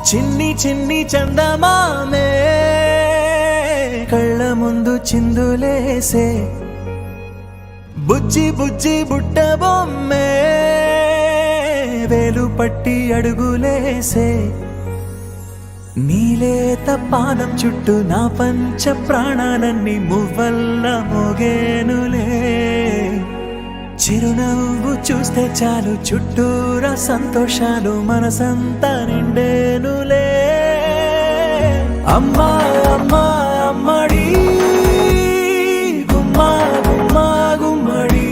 చిన్ని చిన్ని చందమామే కళ్ళ ముందు చిందులేసే బుజ్జి బుజ్జి బుట్ట బొమ్మే వేలు పట్టి అడుగులేసే నీలేత పాదం చుట్టూ నా పంచ ప్రాణాలన్నీ మువ్వల్ల మోగేనులే చిరునవ్వు చూస్తే చాలు చుట్టూరా సంతోషాలు మనసంతా నిండేనులే అమ్మా అమ్మా అమ్మడి గుమ్మా గుమ్మా గుమ్మడి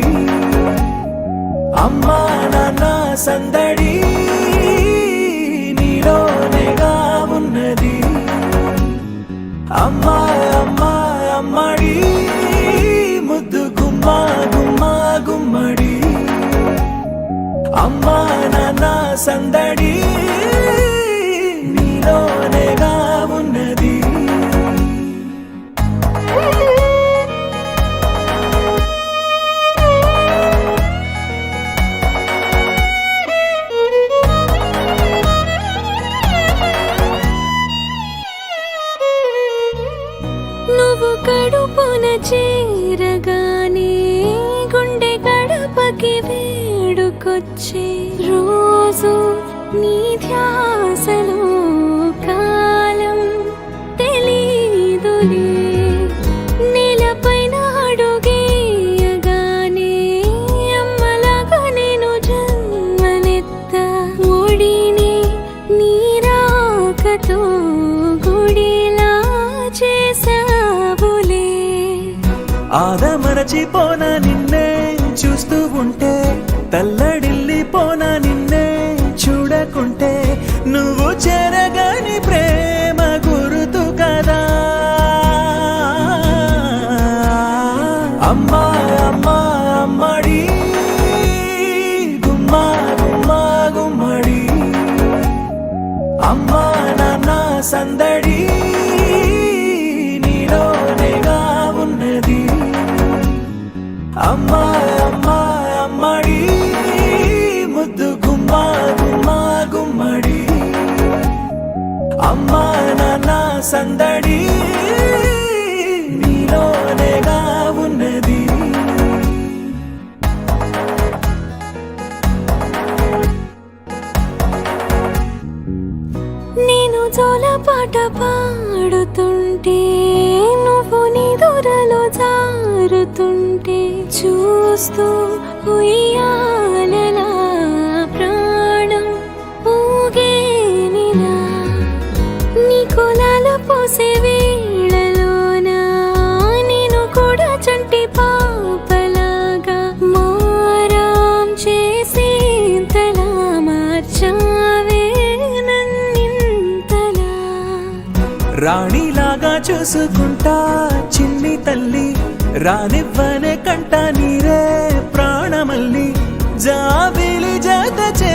అమ్మా నాన్న సందడి నీలోనేగా ఉన్నది అమ్మా అమ్మా అమ్మడి ముద్దు గుమ్మా గుమ్మా గుమ్మడి అమ్మా నాన్న సందడి నీలోనేగా ఉన్నది నువ్వు కడుపున చేరగానే గుండె గడపకి వేడుకొచ్చే రోజు నీ ధ్యాసలో కాలం తెలీదులే నేలపైన అడుగేయగానే అమ్మలాగా నేను జన్మనెత్త ఒడిని నీ రాకతో గుడిలా చేసావులే ఆదమరచిపోనా నిన్నే చూస్తూ ఉంటే తల్లడిల్లిపోనా నిన్నే చూడకుంటే నువ్వు చెరగని ప్రేమ గురుతు కదా అమ్మా అమ్మా అమ్మడి గుమ్మా గుమ్మా గుమ్మడి అమ్మా నాన్న సందడి నీలోనేగా ఉన్నది అమ్మా అమ్మా అమ్మడి ముద్దు గుమ్మా గుమ్మా గుమ్మడి అమ్మా నాన్న సందడి నీలోనేగా ఉన్నది నేను జోలపాట పాడుతుంటే నువ్వు నిదురలో జారుతుంటే చూస్తూ ఉయ్యాలలా ప్రాణం ఊగేనిలా నీ కులాల పోసే వేళలోన నేను కూడా చంటి పాపలాగా మారాం చేసేంతలా మార్చావే నన్నింతలా రాణిలాగా చూసుకుంటా చిన్ని తల్లి రానివ్వనే కంట నీరే ప్రాణమల్లి జాబిలి జత చే